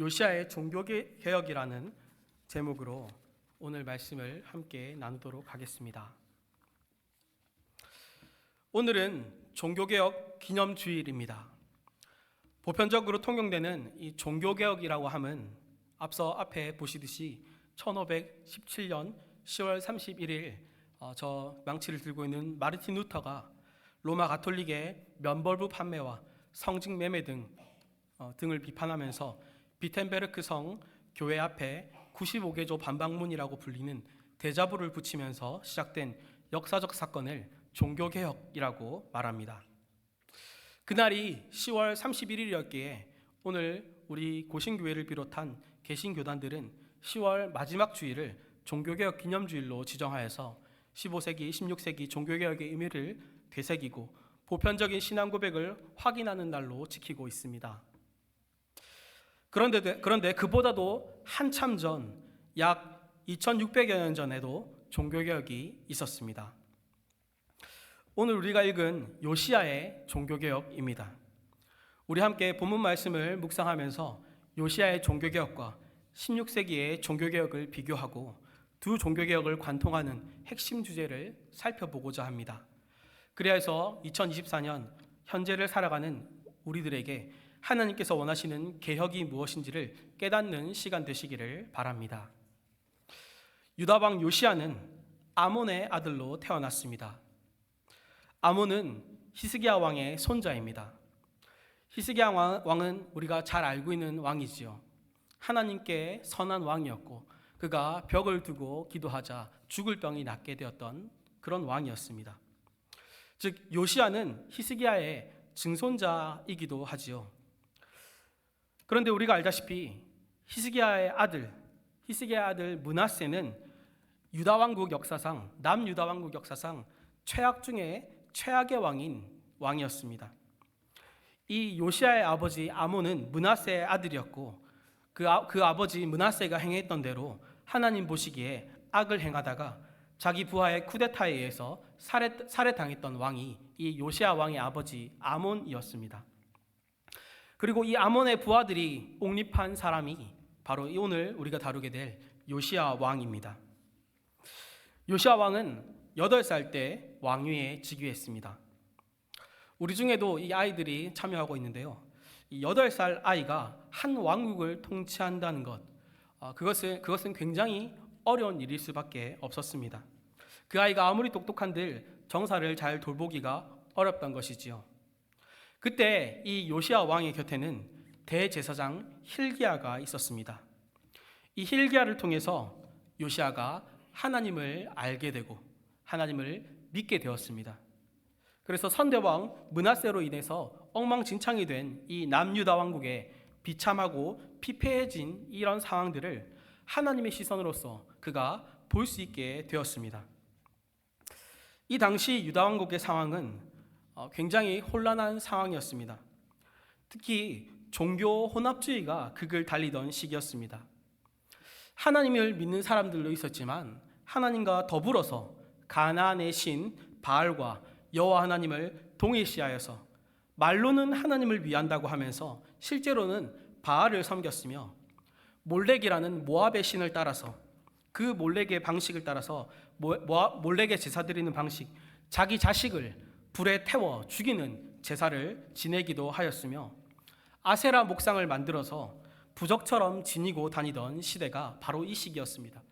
요시야의 종교개혁이라는 제목으로 오늘 말씀을 함께 나누도록 하겠습니다. 오늘은 종교개혁 기념주일입니다. 보편적으로 통용되는 이 종교개혁이라고 함은 앞서 앞에 보시듯이 1517년 10월 31일 저 망치를 들고 있는 마르틴 루터가 로마 가톨릭의 면벌부 판매와 성직 매매 등을 비판하면서 비텐베르크 성 교회 앞에 95개조 반박문이라고 불리는 대자보를 붙이면서 시작된 역사적 사건을 종교개혁이라고 말합니다. 그날이 10월 31일이었기에 오늘 우리 고신교회를 비롯한 개신교단들은 10월 마지막 주일을 종교개혁 기념주일로 지정하여서 15세기, 16세기 종교개혁의 의미를 되새기고 보편적인 신앙 고백을 확인하는 날로 지키고 있습니다. 그런데 그보다도 한참 전 약 2600여 년 전에도 종교개혁이 있었습니다. 오늘 우리가 읽은 요시야의 종교개혁입니다. 우리 함께 본문 말씀을 묵상하면서 요시야의 종교개혁과 16세기의 종교개혁을 비교하고 두 종교개혁을 관통하는 핵심 주제를 살펴보고자 합니다. 그래야 해서 2024년 현재를 살아가는 우리들에게 하나님께서 원하시는 개혁이 무엇인지를 깨닫는 시간 되시기를 바랍니다. 유다왕 요시야는 아몬의 아들로 태어났습니다. 아몬은 히스기야 왕의 손자입니다. 히스기야 왕은 우리가 잘 알고 있는 왕이지요. 하나님께 선한 왕이었고 그가 벽을 두고 기도하자 죽을 병이 낫게 되었던 그런 왕이었습니다. 즉 요시야는 히스기야의 증손자이기도 하지요. 그런데 우리가 알다시피 히스기야의 아들 므낫세는 유다 왕국 역사상 남유다 왕국 역사상 최악 중에 최악의 왕이었습니다. 이 요시야의 아버지 아몬은 므낫세의 아들이었고 그 아버지 므낫세가 행했던 대로 하나님 보시기에 악을 행하다가 자기 부하의 쿠데타에 의해서 살해당했던 왕이 이 요시야 왕의 아버지 아몬이었습니다. 그리고 이 아몬의 부하들이 옹립한 사람이 바로 오늘 우리가 다루게 될 요시야 왕입니다. 요시야 왕은 8살 때 왕위에 즉위했습니다. 우리 중에도 이 아이들이 참여하고 있는데요. 이 8살 아이가 한 왕국을 통치한다는 것, 그것은 굉장히 어려운 일일 수밖에 없었습니다. 그 아이가 아무리 똑똑한들 정사를 잘 돌보기가 어렵던 것이지요. 그때 이 요시야 왕의 곁에는 대제사장 hil기야가 있었습니다. 이 hil기야를 통해서 요시야가 하나님을 알게 되고 하나님을 믿게 되었습니다. 그래서 선대왕 므낫세로 인해서 엉망진창이 된 이 남유다 왕국에 비참하고 피폐해진 이런 상황들을 하나님의 시선으로서 그가 볼 수 있게 되었습니다. 이 당시 유다 왕국의 상황은 굉장히 혼란한 상황이었습니다. 특히 종교 혼합주의가 극을 달리던 시기였습니다. 하나님을 믿는 사람들도 있었지만 하나님과 더불어서 가나안의 신 바알과 여호와 하나님을 동일시하여서 말로는 하나님을 위한다고 하면서 실제로는 바알을 섬겼으며 몰렉이라는 모압의 신을 따라서 그 몰렉의 방식을 따라서 몰렉의 제사 드리는 방식, 자기 자식을 불에 태워 죽이는 제사를 지내기도 하였으며 아세라 목상을 만들어서 부적처럼 지니고 다니던 시대가 바로 이 시기였습니다.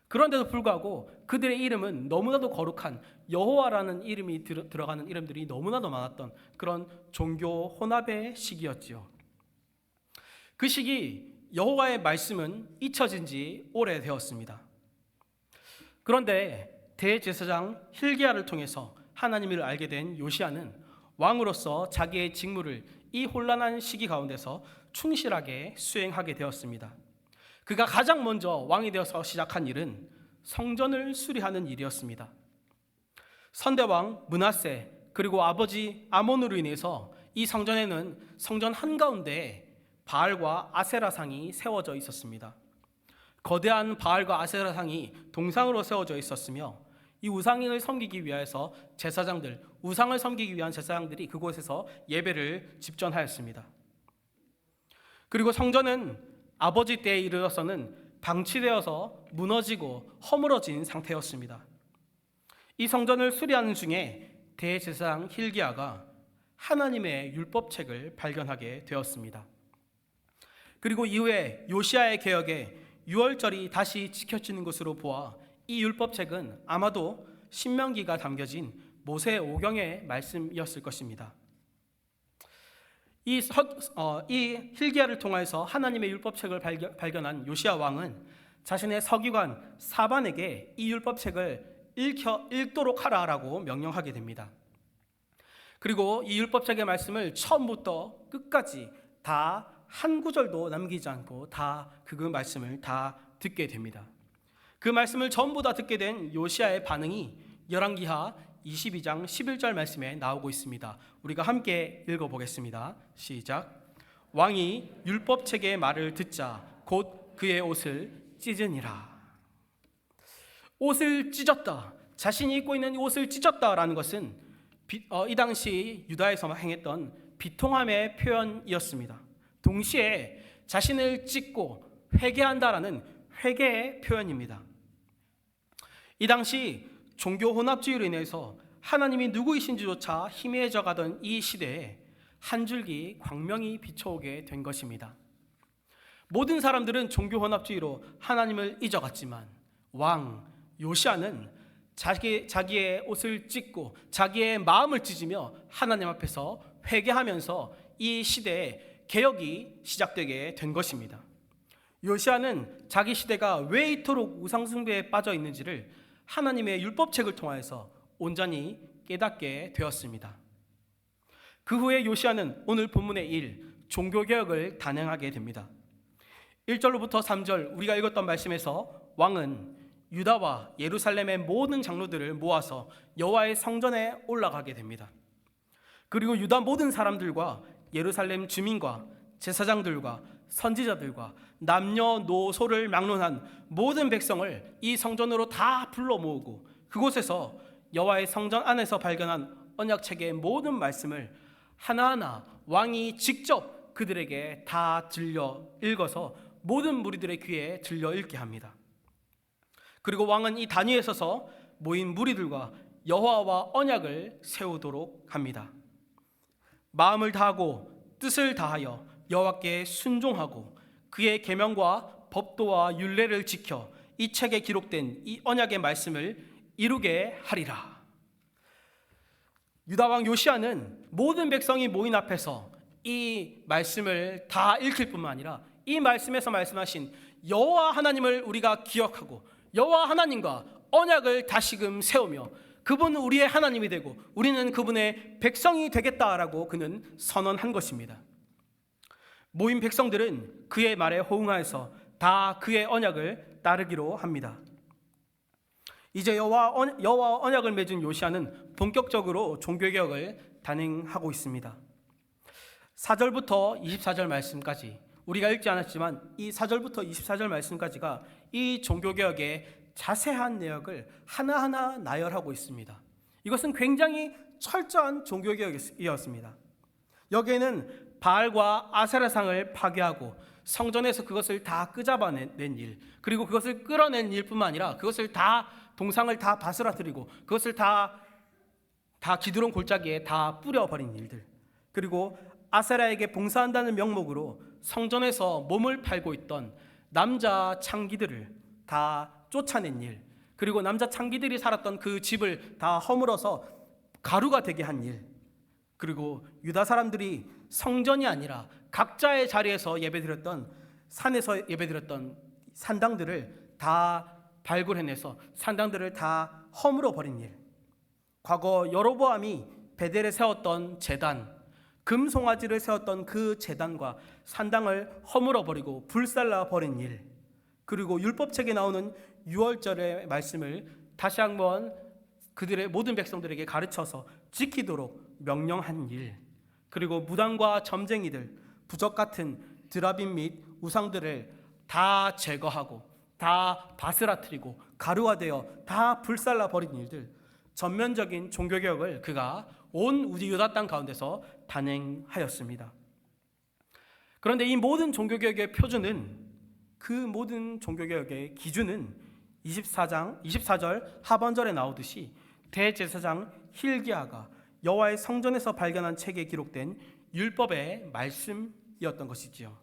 그런데도 불구하고 그들의 이름은 너무나도 거룩한 여호와라는 이름이 들어가는 이름들이 너무나도 많았던 그런 종교 혼합의 시기였지요. 그 시기 여호와의 말씀은 잊혀진 지 오래되었습니다. 그런데 대제사장 hil기야를 통해서 하나님을 알게 된 요시야는 왕으로서 자기의 직무를 이 혼란한 시기 가운데서 충실하게 수행하게 되었습니다. 그가 가장 먼저 왕이 되어서 시작한 일은 성전을 수리하는 일이었습니다. 선대왕 므낫세 그리고 아버지 아몬으로 인해서 이 성전에는 성전 한가운데에 바알과 아세라상이 세워져 있었습니다. 거대한 바알과 아세라상이 동상으로 세워져 있었으며 이 우상을 섬기기 위해서 우상을 섬기기 위한 제사장들이 그곳에서 예배를 집전하였습니다. 그리고 성전은 아버지 때에 이르러서는 방치되어서 무너지고 허물어진 상태였습니다. 이 성전을 수리하는 중에 대제사장 hilki야가 하나님의 율법책을 발견하게 되었습니다. 그리고 이후에 요시야의 개혁에 유월절이 다시 지켜지는 것으로 보아 이 율법책은 아마도 신명기가 담겨진 모세 오경의 말씀이었을 것입니다. 이 hilki야를 통해서 하나님의 율법책을 발견한 요시야 왕은 자신의 서기관 사반에게 이 율법책을 읽도록 하라라고 명령하게 됩니다. 그리고 이 율법책의 말씀을 처음부터 끝까지 다 한 구절도 남기지 않고 다 그 말씀을 다 듣게 됩니다. 그 말씀을 전부 다 듣게 된 요시야의 반응이 열왕기하 22장 11절 말씀에 나오고 있습니다. 우리가 함께 읽어보겠습니다. 시작. 왕이 율법책의 말을 듣자 곧 그의 옷을 찢으니라. 옷을 찢었다, 자신이 입고 있는 옷을 찢었다라는 것은 이 당시 유다에서 행했던 비통함의 표현이었습니다. 동시에 자신을 찢고 회개한다라는 회개의 표현입니다. 이 당시 종교 혼합주의로 인해서 하나님이 누구이신지조차 희미해져 가던 이 시대에 한 줄기 광명이 비춰오게 된 것입니다. 모든 사람들은 종교 혼합주의로 하나님을 잊어갔지만 왕 요시야는 자기의 옷을 찢고 자기의 마음을 찢으며 하나님 앞에서 회개하면서 이 시대에 개혁이 시작되게 된 것입니다. 요시야는 자기 시대가 왜 이토록 우상숭배에 빠져 있는지를 하나님의 율법책을 통해서 온전히 깨닫게 되었습니다. 그 후에 요시야는 오늘 본문의 1, 종교개혁을 단행하게 됩니다. 1절로부터 3절 우리가 읽었던 말씀에서 왕은 유다와 예루살렘의 모든 장로들을 모아서 여호와의 성전에 올라가게 됩니다. 그리고 유다 모든 사람들과 예루살렘 주민과 제사장들과 선지자들과 남녀노소를 막론한 모든 백성을 이 성전으로 다 불러 모으고 그곳에서 여호와의 성전 안에서 발견한 언약책의 모든 말씀을 하나하나 왕이 직접 그들에게 다 들려 읽어서 모든 무리들의 귀에 들려 읽게 합니다. 그리고 왕은 이 단위에 서서 모인 무리들과 여호와와 언약을 세우도록 합니다. 마음을 다하고 뜻을 다하여 여호와께 순종하고 그의 계명과 법도와 율례를 지켜 이 책에 기록된 이 언약의 말씀을 이루게 하리라. 유다 왕 요시야는 모든 백성이 모인 앞에서 이 말씀을 다 읽힐 뿐만 아니라 이 말씀에서 말씀하신 여호와 하나님을 우리가 기억하고 여호와 하나님과 언약을 다시금 세우며 그분은 우리의 하나님이 되고 우리는 그분의 백성이 되겠다라고 그는 선언한 것입니다. 모인 백성들은 그의 말에 호응하여서 다 그의 언약을 따르기로 합니다. 이제 여호와 언약을 맺은 요시야는 본격적으로 종교개혁을 단행하고 있습니다. 4절부터 24절 말씀까지 우리가 읽지 않았지만 이 4절부터 24절 말씀까지가 이 종교개혁의 자세한 내역을 하나하나 나열하고 있습니다. 이것은 굉장히 철저한 종교개혁이었습니다. 여기에는 바알과 아세라상을 파괴하고 성전에서 그것을 다 끄잡아낸 일, 그리고 그것을 끌어낸 일뿐만 아니라 그것을 다 동상을 다 바스라뜨리고 그것을 다 기드론 골짜기에 다 뿌려버린 일들, 그리고 아세라에게 봉사한다는 명목으로 성전에서 몸을 팔고 있던 남자 창기들을 다 쫓아낸 일, 그리고 남자 창기들이 살았던 그 집을 다 허물어서 가루가 되게 한 일, 그리고 유다 사람들이 성전이 아니라 각자의 자리에서 예배드렸던 산에서 예배드렸던 산당들을 다 발굴해내서 산당들을 다 허물어 버린 일, 과거 여로보암이 베델에 세웠던 제단, 금송아지를 세웠던 그 제단과 산당을 허물어 버리고 불살라 버린 일, 그리고 율법책에 나오는 유월절의 말씀을 다시 한번 그들의 모든 백성들에게 가르쳐서 지키도록 명령한 일, 그리고 무당과 점쟁이들, 부적 같은 드라빔 및 우상들을 다 제거하고 다 바스라뜨리고 가루화되어 다 불살라 버린 일들, 전면적인 종교개혁을 그가 온 우리 유다 땅 가운데서 단행하였습니다. 그런데 이 모든 종교개혁의 표준은 그 모든 종교개혁의 기준은 24절 하반절에 나오듯이 대제사장 hil기야가 여호와의 성전에서 발견한 책에 기록된 율법의 말씀이었던 것이지요.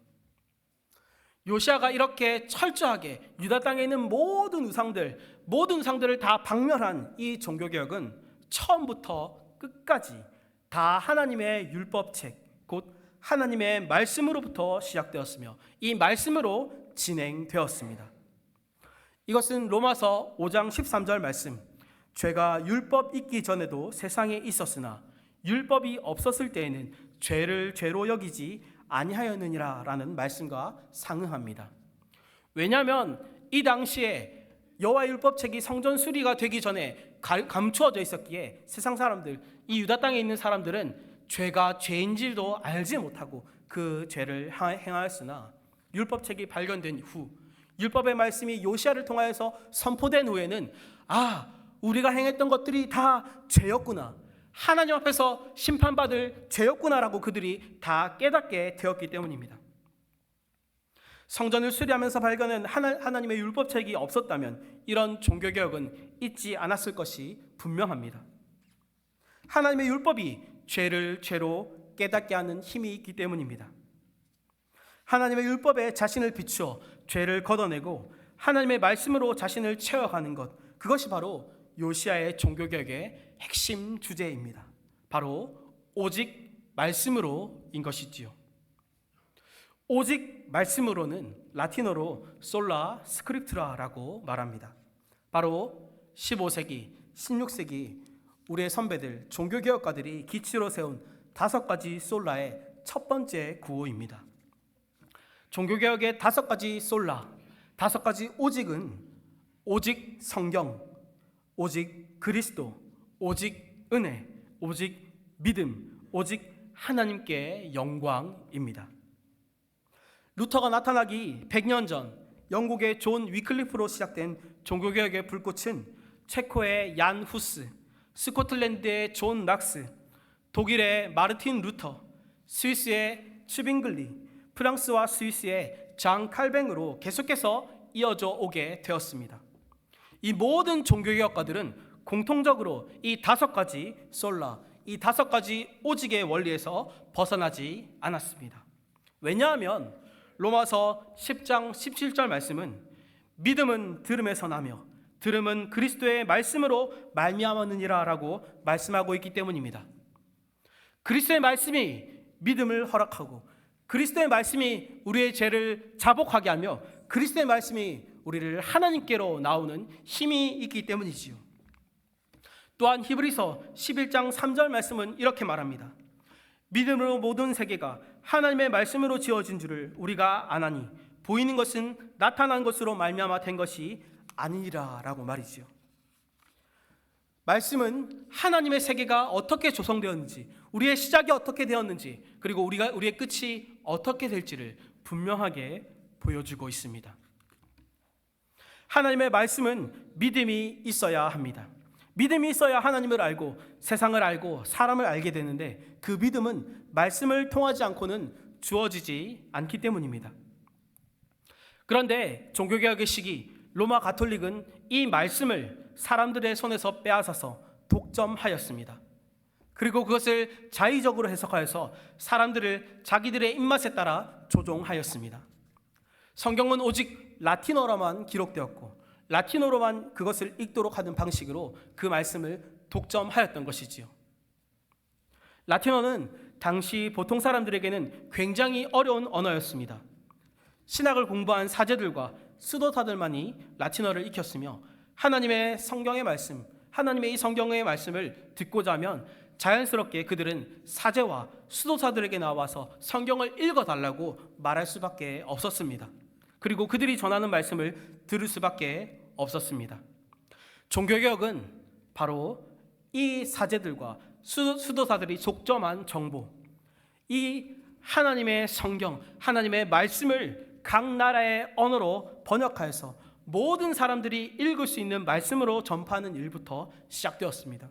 요시야가 이렇게 철저하게 유다 땅에 있는 모든 우상들을 다 박멸한 이 종교개혁은 처음부터 끝까지 다 하나님의 율법책, 곧 하나님의 말씀으로부터 시작되었으며 이 말씀으로 진행되었습니다. 이것은 로마서 5장 13절 말씀, 죄가 율법 있기 전에도 세상에 있었으나 율법이 없었을 때에는 죄를 죄로 여기지 아니하였느니라 라는 말씀과 상응합니다. 왜냐하면 이 당시에 여호와의 율법책이 성전 수리가 되기 전에 감추어져 있었기에 세상 사람들, 이 유다 땅에 있는 사람들은 죄가 죄인지도 알지 못하고 그 죄를 행하였으나 율법책이 발견된 후, 율법의 말씀이 요시야를 통하여서 선포된 후에는 우리가 행했던 것들이 다 죄였구나, 하나님 앞에서 심판받을 죄였구나라고 그들이 다 깨닫게 되었기 때문입니다. 성전을 수리하면서 발견한 하나님의 율법책이 없었다면 이런 종교개혁은 있지 않았을 것이 분명합니다. 하나님의 율법이 죄를 죄로 깨닫게 하는 힘이 있기 때문입니다. 하나님의 율법에 자신을 비추어 죄를 걷어내고 하나님의 말씀으로 자신을 채워가는 것, 그것이 바로 요시야의 종교개혁의 핵심 주제입니다. 바로 오직 말씀으로인 것이지요. 오직 말씀으로는 라틴어로 솔라 스크립트라라고 말합니다. 바로 15세기, 16세기 우리의 선배들, 종교개혁가들이 기치로 세운 5가지 솔라의 첫 번째 구호입니다. 종교개혁의 5가지 솔라, 5가지 오직은 오직 성경, 오직 그리스도, 오직 은혜, 오직 믿음, 오직 하나님께 영광입니다. 루터가 나타나기 100년 전 영국의 존 위클리프로 시작된 종교개혁의 불꽃은 체코의 얀 후스, 스코틀랜드의 존 낙스, 독일의 마르틴 루터, 스위스의 츠빙글리, 프랑스와 스위스의 장 칼뱅으로 계속해서 이어져 오게 되었습니다. 이 모든 종교개혁가들은 공통적으로 이 5가지 솔라, 이 5가지 오직의 원리에서 벗어나지 않았습니다. 왜냐하면 로마서 10장 17절 말씀은 믿음은 들음에서 나며 들음은 그리스도의 말씀으로 말미암았느니라 라고 말씀하고 있기 때문입니다. 그리스도의 말씀이 믿음을 허락하고 그리스도의 말씀이 우리의 죄를 자복하게 하며 그리스도의 말씀이 우리를 하나님께로 나오는 힘이 있기 때문이지요. 또한 히브리서 11장 3절 말씀은 이렇게 말합니다. 믿음으로 모든 세계가 하나님의 말씀으로 지어진 줄을 우리가 아나니 보이는 것은 나타난 것으로 말미암아 된 것이 아니니라 라고 말이지요. 말씀은 하나님의 세계가 어떻게 조성되었는지, 우리의 시작이 어떻게 되었는지, 그리고 우리의 끝이 어떻게 될지를 분명하게 보여주고 있습니다. 하나님의 말씀은 믿음이 있어야 합니다. 믿음이 있어야 하나님을 알고 세상을 알고 사람을 알게 되는데 그 믿음은 말씀을 통하지 않고는 주어지지 않기 때문입니다. 그런데 종교개혁의 시기 로마 가톨릭은 이 말씀을 사람들의 손에서 빼앗아서 독점하였습니다. 그리고 그것을 자의적으로 해석하여서 사람들을 자기들의 입맛에 따라 조종하였습니다. 성경은 오직 라틴어로만 기록되었고 라틴어로만 그것을 읽도록 하는 방식으로 그 말씀을 독점하였던 것이지요. 라틴어는 당시 보통 사람들에게는 굉장히 어려운 언어였습니다. 신학을 공부한 사제들과 수도사들만이 라틴어를 익혔으며 하나님의 성경의 말씀, 하나님의 이 성경의 말씀을 듣고자 하면 자연스럽게 그들은 사제와 수도사들에게 나와서 성경을 읽어달라고 말할 수밖에 없었습니다. 그리고 그들이 전하는 말씀을 들을 수밖에 없었습니다. 종교개혁은 바로 이 사제들과 수도사들이 독점한 정보, 이 하나님의 성경, 하나님의 말씀을 각 나라의 언어로 번역하여서 모든 사람들이 읽을 수 있는 말씀으로 전파하는 일부터 시작되었습니다.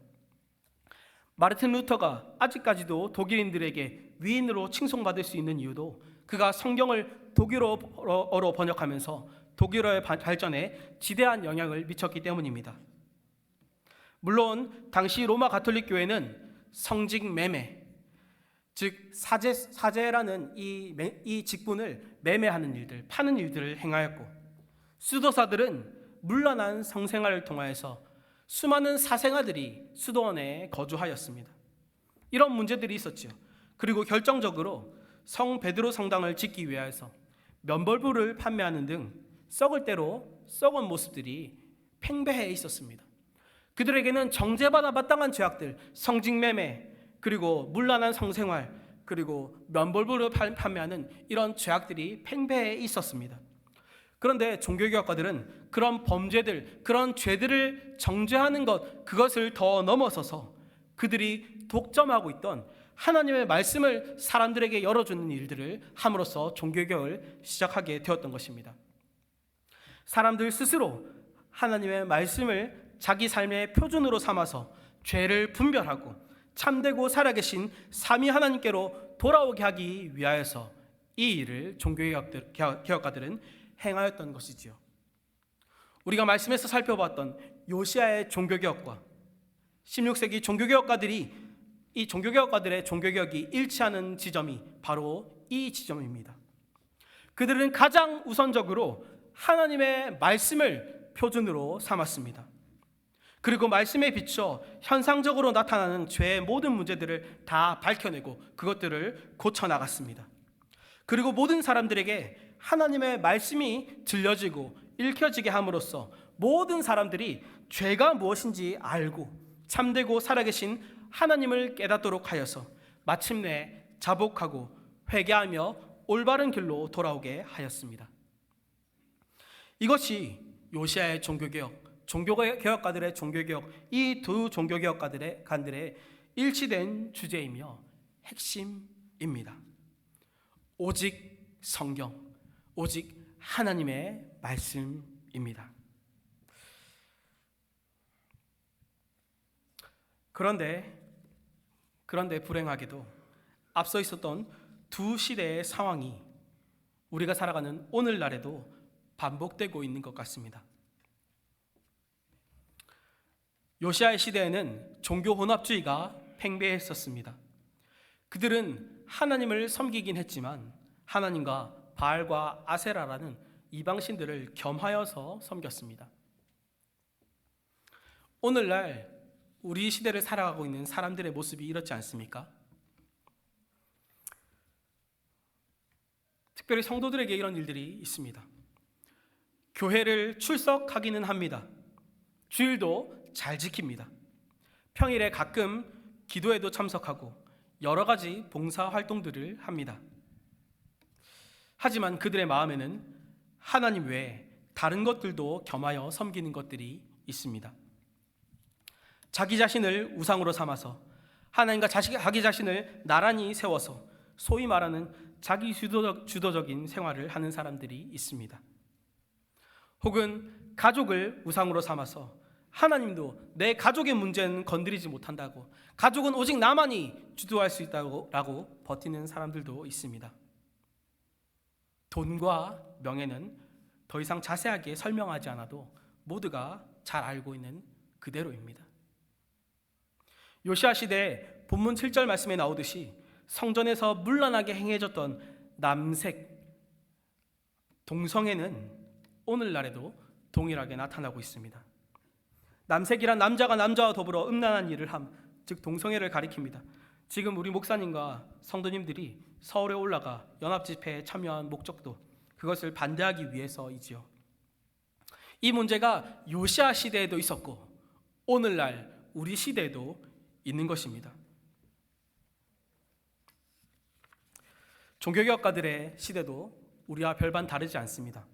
마르틴 루터가 아직까지도 독일인들에게 위인으로 칭송받을 수 있는 이유도 그가 성경을 독일어로 번역하면서 독일어의 발전에 지대한 영향을 미쳤기 때문입니다. 물론 당시 로마 가톨릭 교회는 성직 매매, 즉 사제라는 이 직분을 매매하는 일들, 파는 일들을 행하였고, 수도사들은 문란한 성생활을 통하여서 수많은 사생아들이 수도원에 거주하였습니다. 이런 문제들이 있었죠. 그리고 결정적으로 성 베드로 성당을 짓기 위하여서 면벌부를 판매하는 등 썩을 대로 썩은 모습들이 팽배해 있었습니다. 그들에게는 정죄받아 마땅한 죄악들, 성직매매, 그리고 문란한 성생활, 그리고 면벌부를 판매하는 이런 죄악들이 팽배해 있었습니다. 그런데 종교개혁가들은 그런 범죄들, 그런 죄들을 정죄하는 그것을 더 넘어서서 그들이 독점하고 있던 하나님의 말씀을 사람들에게 열어주는 일들을 함으로써 종교개혁을 시작하게 되었던 것입니다. 사람들 스스로 하나님의 말씀을 자기 삶의 표준으로 삼아서 죄를 분별하고 참되고 살아계신 삼위 하나님께로 돌아오게 하기 위하여서 이 일을 종교개혁가들은 행하였던 것이지요. 우리가 말씀에서 살펴봤던 요시야의 종교개혁과 16세기 종교개혁가들이 이 종교개혁가들의 종교개혁이 일치하는 지점이 바로 이 지점입니다. 그들은 가장 우선적으로 하나님의 말씀을 표준으로 삼았습니다. 그리고 말씀에 비춰 현상적으로 나타나는 죄의 모든 문제들을 다 밝혀내고 그것들을 고쳐나갔습니다. 그리고 모든 사람들에게 하나님의 말씀이 들려지고 읽혀지게 함으로써 모든 사람들이 죄가 무엇인지 알고 참되고 살아계신 하나님을 깨닫도록 하여서 마침내 자복하고 회개하며 올바른 길로 돌아오게 하였습니다. 이것이 요시야의 종교개혁가들의 종교개혁, 이 두 종교개혁가들의 일치된 주제이며 핵심입니다. 오직 성경, 오직 하나님의 말씀입니다. 그런데 불행하게도 앞서 있었던 두 시대의 상황이 우리가 살아가는 오늘날에도 반복되고 있는 것 같습니다. 요시야의 시대에는 종교 혼합주의가 팽배했었습니다. 그들은 하나님을 섬기긴 했지만 하나님과 바알과 아세라라는 이방신들을 겸하여서 섬겼습니다. 오늘날 우리 시대를 살아가고 있는 사람들의 모습이 이렇지 않습니까? 특별히 성도들에게 이런 일들이 있습니다. 교회를 출석하기는 합니다. 주일도 잘 지킵니다. 평일에 가끔 기도에도 참석하고 여러 가지 봉사 활동들을 합니다. 하지만 그들의 마음에는 하나님 외에 다른 것들도 겸하여 섬기는 것들이 있습니다. 자기 자신을 우상으로 삼아서 하나님과 자기 자신을 나란히 세워서 소위 말하는 자기 주도적인 생활을 하는 사람들이 있습니다. 혹은 가족을 우상으로 삼아서 하나님도 내 가족의 문제는 건드리지 못한다고, 가족은 오직 나만이 주도할 수 있다고 버티는 사람들도 있습니다. 돈과 명예는 더 이상 자세하게 설명하지 않아도 모두가 잘 알고 있는 그대로입니다. 요시야 시대 본문 7절 말씀에 나오듯이 성전에서 문란하게 행해졌던 남색, 동성애는 오늘날에도 동일하게 나타나고 있습니다. 남색이란 남자가 남자와 더불어 음란한 일을 함, 즉 동성애를 가리킵니다. 지금 우리 목사님과 성도님들이 서울에 올라가 연합집회에 참여한 목적도 그것을 반대하기 위해서이지요. 이 문제가 요시야 시대에도 있었고 오늘날 우리 시대에도 있는 것입니다. 종교개혁가들의 시대도 우리와 별반 다르지 않습니다.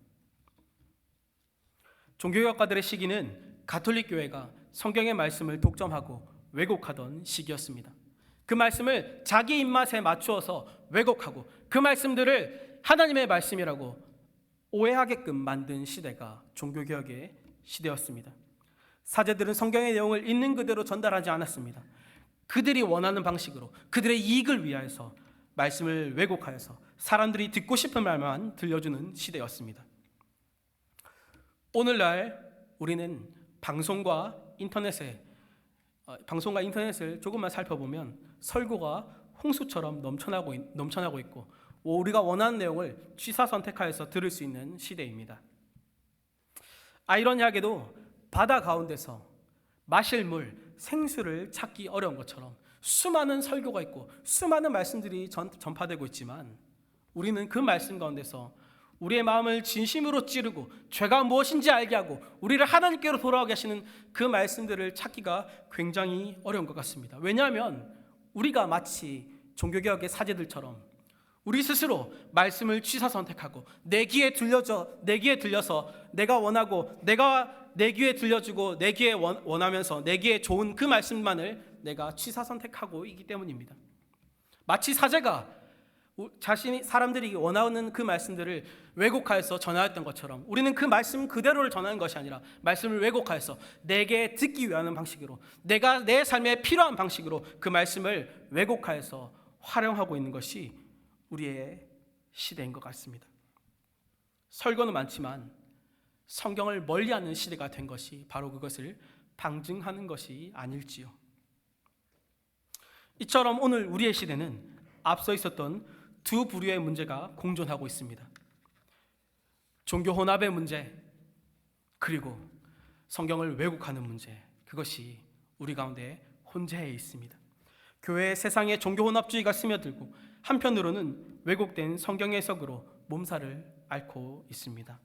종교개혁가들의 시기는 가톨릭 교회가 성경의 말씀을 독점하고 왜곡하던 시기였습니다. 그 말씀을 자기 입맛에 맞추어서 왜곡하고 그 말씀들을 하나님의 말씀이라고 오해하게끔 만든 시대가 종교개혁의 시대였습니다. 사제들은 성경의 내용을 있는 그대로 전달하지 않았습니다. 그들이 원하는 방식으로 그들의 이익을 위하여서 말씀을 왜곡하여서 사람들이 듣고 싶은 말만 들려주는 시대였습니다. 오늘날 우리는 방송과 인터넷을 조금만 살펴보면 설교가 홍수처럼 넘쳐나고 있고 우리가 원하는 내용을 취사 선택하여서 들을 수 있는 시대입니다. 아이러니하게도 바다 가운데서 마실 물, 생수를 찾기 어려운 것처럼 수많은 설교가 있고 수많은 말씀들이 전파되고 있지만 우리는 그 말씀 가운데서 우리의 마음을 진심으로 찌르고 죄가 무엇인지 알게 하고 우리를 하나님께로 돌아오게 하시는 그 말씀들을 찾기가 굉장히 어려운 것 같습니다. 왜냐하면 우리가 마치 종교개혁의 사제들처럼 우리 스스로 말씀을 취사 선택하고 내 귀에 들려서 내가 원하고 내가 내 귀에 들려주고 내 귀에 원하면서 내 귀에 좋은 그 말씀만을 내가 취사 선택하고 있기 때문입니다. 마치 사제가 사람들이 원하는 그 말씀들을 왜곡하여서 전하였던 것처럼 우리는 그 말씀 그대로를 전하는 것이 아니라 말씀을 왜곡하여서 내게 듣기 위한 방식으로 내가 내 삶에 필요한 방식으로 그 말씀을 왜곡하여서 활용하고 있는 것이 우리의 시대인 것 같습니다. 설교는 많지만 성경을 멀리하는 시대가 된 것이 바로 그것을 방증하는 것이 아닐지요. 이처럼 오늘 우리의 시대는 앞서 있었던 두 부류의 문제가 공존하고 있습니다. 종교 혼합의 문제, 그리고 성경을 왜곡하는 문제, 그것이 우리 가운데 혼재해 있습니다. 교회의 세상에 종교 혼합주의가 스며들고 한편으로는 왜곡된 성경 해석으로 몸살을 앓고 있습니다.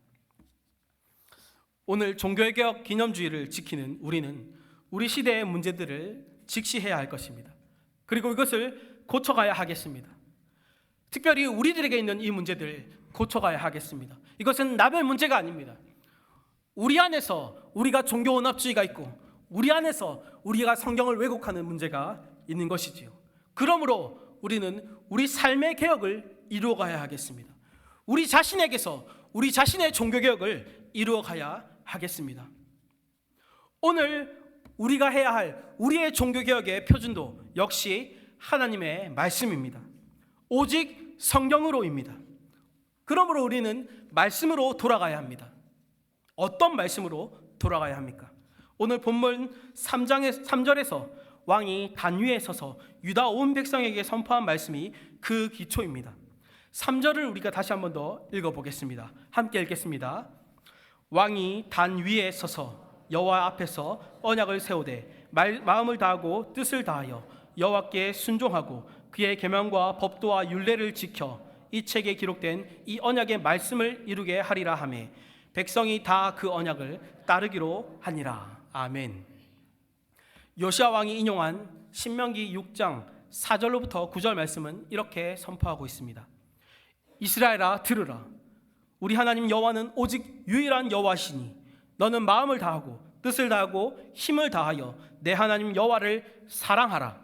오늘 종교개혁 기념주의를 지키는 우리는 우리 시대의 문제들을 직시해야 할 것입니다. 그리고 이것을 고쳐가야 하겠습니다. 특별히 우리들에게 있는 이 문제들을 고쳐가야 하겠습니다. 이것은 남의 문제가 아닙니다. 우리 안에서 우리가 종교혼합주의가 있고 우리 안에서 우리가 성경을 왜곡하는 문제가 있는 것이지요. 그러므로 우리는 우리 삶의 개혁을 이루어가야 하겠습니다. 우리 자신에게서 우리 자신의 종교개혁을 이루어가야 하겠습니다. 오늘 우리가 해야 할 우리의 종교개혁의 표준도 역시 하나님의 말씀입니다. 오직 성경으로입니다. 그러므로 우리는 말씀으로 돌아가야 합니다. 어떤 말씀으로 돌아가야 합니까? 오늘 본문 3절에서 왕이 단 위에 서서 유다 온 백성에게 선포한 말씀이 그 기초입니다. 3절을 우리가 다시 한 번 더 읽어보겠습니다. 함께 읽겠습니다. 왕이 단 위에 서서 여호와 앞에서 언약을 세우되 마음을 다하고 뜻을 다하여 여호와께 순종하고 그의 계명과 법도와 율례를 지켜 이 책에 기록된 이 언약의 말씀을 이루게 하리라 하매 백성이 다 그 언약을 따르기로 하니라. 아멘. 요시야 왕이 인용한 신명기 6장 4절로부터 9절 말씀은 이렇게 선포하고 있습니다. 이스라엘아 들으라. 우리 하나님 여호와는 오직 유일한 여호와시니 너는 마음을 다하고 뜻을 다하고 힘을 다하여 내 하나님 여호와를 사랑하라.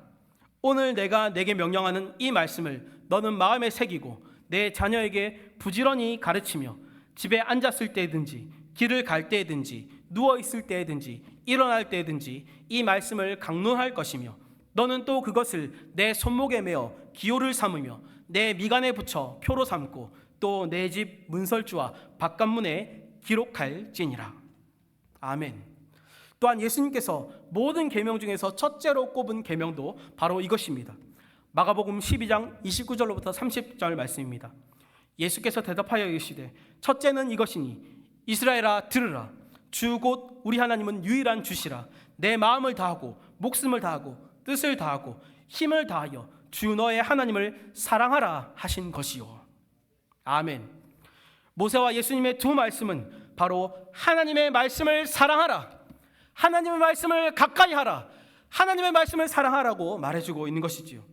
오늘 내가 내게 명령하는 이 말씀을 너는 마음에 새기고 내 자녀에게 부지런히 가르치며 집에 앉았을 때든지 길을 갈 때든지 누워 있을 때든지 일어날 때든지 이 말씀을 강론할 것이며 너는 또 그것을 내 손목에 메어 기호를 삼으며 내 미간에 붙여 표로 삼고 또 내 집 문설주와 바깥문에 기록할지니라. 아멘. 또한 예수님께서 모든 계명 중에서 첫째로 꼽은 계명도 바로 이것입니다. 마가복음 12장 29절로부터 30절 말씀입니다. 예수께서 대답하여 이르시되 첫째는 이것이니 이스라엘아 들으라. 주 곧 우리 하나님은 유일한 주시라. 내 마음을 다하고 목숨을 다하고 뜻을 다하고 힘을 다하여 주 너의 하나님을 사랑하라 하신 것이요. 아멘. 모세와 예수님의 두 말씀은 바로 하나님의 말씀을 사랑하라, 하나님의 말씀을 가까이 하라, 하나님의 말씀을 사랑하라고 말해주고 있는 것이지요.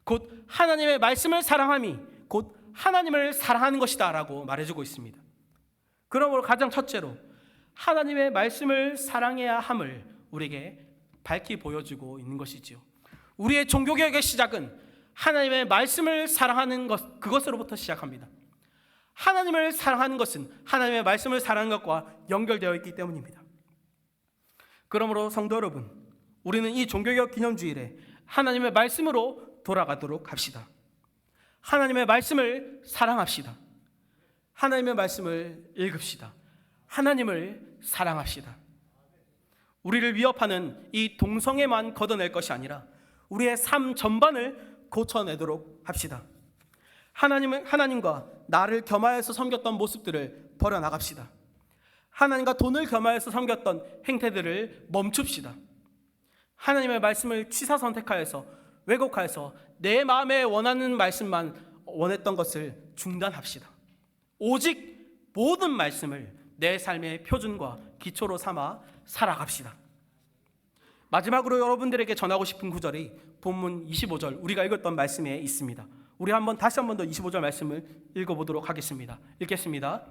곧 하나님의 말씀을 사랑함이 곧 하나님을 사랑하는 것이다 라고 말해주고 있습니다. 그러므로 가장 첫째로 하나님의 말씀을 사랑해야 함을 우리에게 밝히 보여주고 있는 것이지요. 우리의 종교개혁의 시작은 하나님의 말씀을 사랑하는 것, 그것으로부터 시작합니다. 하나님을 사랑하는 것은 하나님의 말씀을 사랑하는 것과 연결되어 있기 때문입니다. 그러므로 성도 여러분, 우리는 이 종교개혁 기념주일에 하나님의 말씀으로 돌아가도록 합시다. 하나님의 말씀을 사랑합시다. 하나님의 말씀을 읽읍시다. 하나님을 사랑합시다. 우리를 위협하는 이 동성애만 걷어낼 것이 아니라 우리의 삶 전반을 고쳐내도록 합시다. 하나님과 나를 겸하여서 섬겼던 모습들을 버려나갑시다. 하나님과 돈을 겸하여서 섬겼던 행태들을 멈춥시다. 하나님의 말씀을 취사 선택하여서 왜곡하여서 내 마음에 원하는 말씀만 원했던 것을 중단합시다. 오직 모든 말씀을 내 삶의 표준과 기초로 삼아 살아갑시다. 마지막으로 여러분들에게 전하고 싶은 구절이 본문 25절 우리가 읽었던 말씀에 있습니다. 우리 다시 한 번 더 25절 말씀을 읽어보도록 하겠습니다. 읽겠습니다.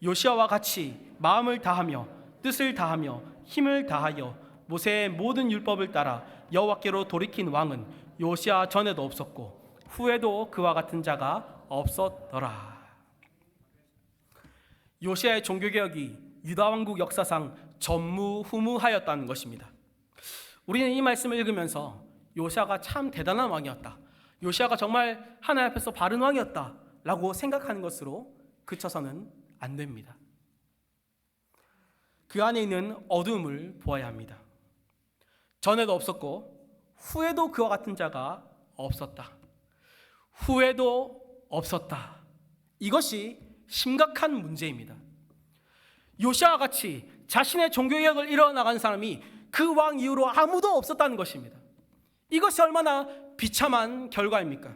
요시아와 같이 마음을 다하며 뜻을 다하며 힘을 다하여 모세의 모든 율법을 따라 여호와께로 돌이킨 왕은 요시아 전에도 없었고 후에도 그와 같은 자가 없었더라. 요시아의 종교개혁이 유다 왕국 역사상 전무후무하였다는 것입니다. 우리는 이 말씀을 읽으면서 요시아가 참 대단한 왕이었다, 요시아가 정말 하나님 앞에서 바른 왕이었다 라고 생각하는 것으로 그쳐서는 안 됩니다. 그 안에 있는 어두움을 보아야 합니다. 전에도 없었고 후에도 그와 같은 자가 없었다. 후에도 없었다. 이것이 심각한 문제입니다. 요시아와 같이 자신의 종교개혁을 이뤄나간 사람이 그 왕 이후로 아무도 없었다는 것입니다. 이것이 얼마나 비참한 결과입니까?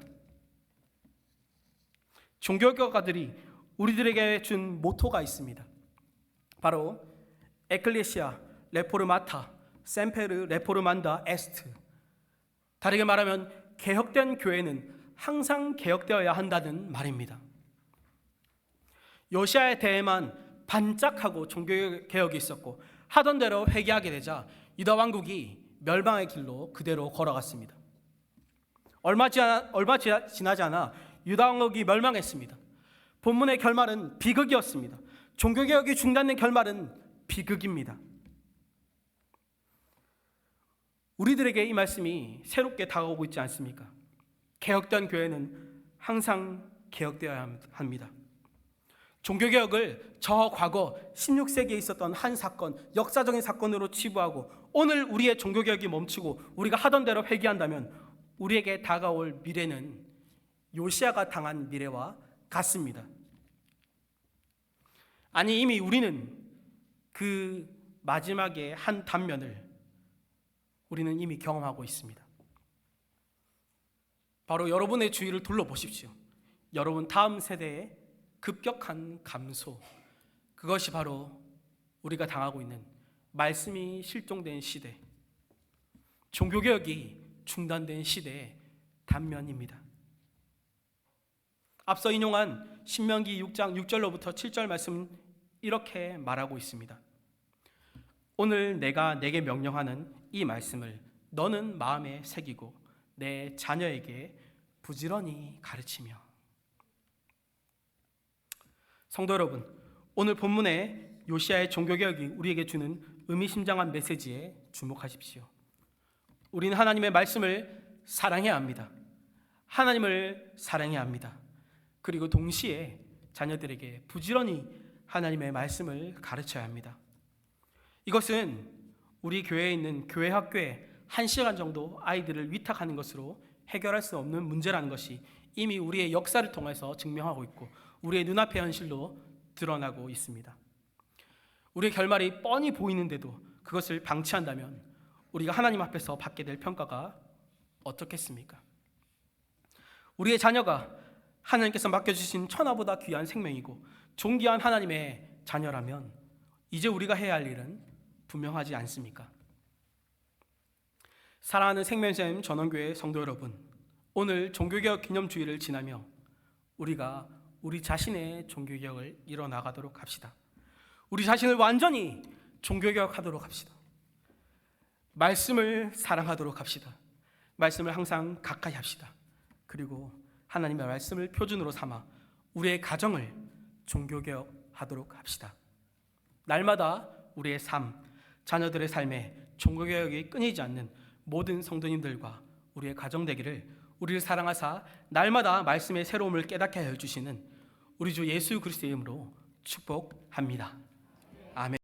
종교개혁가들이 우리들에게 준 모토가 있습니다. 바로 에클레시아 레포르마타 셈페르 레포르만다 에스트. 다르게 말하면 개혁된 교회는 항상 개혁되어야 한다는 말입니다. 요시아에 대해만 반짝하고 종교개혁이 있었고 하던 대로 회개하게 되자 유다 왕국이 멸망의 길로 그대로 걸어갔습니다. 얼마 지나지 않아 유다 왕국이 멸망했습니다. 본문의 결말은 비극이었습니다. 종교개혁이 중단된 결말은 비극입니다. 우리들에게 이 말씀이 새롭게 다가오고 있지 않습니까? 개혁된 교회는 항상 개혁되어야 합니다. 종교개혁을 저 과거 16세기에 있었던 한 사건, 역사적인 사건으로 치부하고 오늘 우리의 종교개혁이 멈추고 우리가 하던 대로 회개한다면 우리에게 다가올 미래는 요시아가 당한 미래와 같습니다. 아니, 이미 우리는 그 마지막의 한 단면을 우리는 이미 경험하고 있습니다. 바로 여러분의 주위를 둘러보십시오. 여러분 다음 세대의 급격한 감소, 그것이 바로 우리가 당하고 있는 말씀이 실종된 시대, 종교개혁이 중단된 시대의 단면입니다. 앞서 인용한 신명기 6장 6절로부터 7절 말씀은 이렇게 말하고 있습니다. 오늘 내가 내게 명령하는 이 말씀을 너는 마음에 새기고 내 자녀에게 부지런히 가르치며. 성도 여러분, 오늘 본문의 요시아의 종교개혁이 우리에게 주는 의미심장한 메시지에 주목하십시오. 우리는 하나님의 말씀을 사랑해야 합니다. 하나님을 사랑해야 합니다. 그리고 동시에 자녀들에게 부지런히 하나님의 말씀을 가르쳐야 합니다. 이것은 우리 교회에 있는 교회 학교에 1시간 정도 아이들을 위탁하는 것으로 해결할 수 없는 문제라는 것이 이미 우리의 역사를 통해서 증명하고 있고 우리의 눈앞의 현실로 드러나고 있습니다. 우리의 결말이 뻔히 보이는데도 그것을 방치한다면 우리가 하나님 앞에서 받게 될 평가가 어떻겠습니까? 우리의 자녀가 하나님께서 맡겨주신 천하보다 귀한 생명이고 존귀한 하나님의 자녀라면 이제 우리가 해야 할 일은 분명하지 않습니까? 사랑하는 생명샘 전원교회 성도 여러분, 오늘 종교개혁 기념주일을 지나며 우리가 우리 자신의 종교개혁을 이뤄나가도록 합시다. 우리 자신을 완전히 종교개혁하도록 합시다. 말씀을 사랑하도록 합시다. 말씀을 항상 가까이 합시다. 그리고 하나님의 말씀을 표준으로 삼아 우리의 가정을 종교개혁하도록 합시다. 날마다 우리의 삶, 자녀들의 삶에 종교개혁이 끊이지 않는 모든 성도님들과 우리의 가정 되기를 우리를 사랑하사 날마다 말씀의 새로움을 깨닫게 하여 주시는 우리 주 예수 그리스도의 이름으로 축복합니다. 아멘.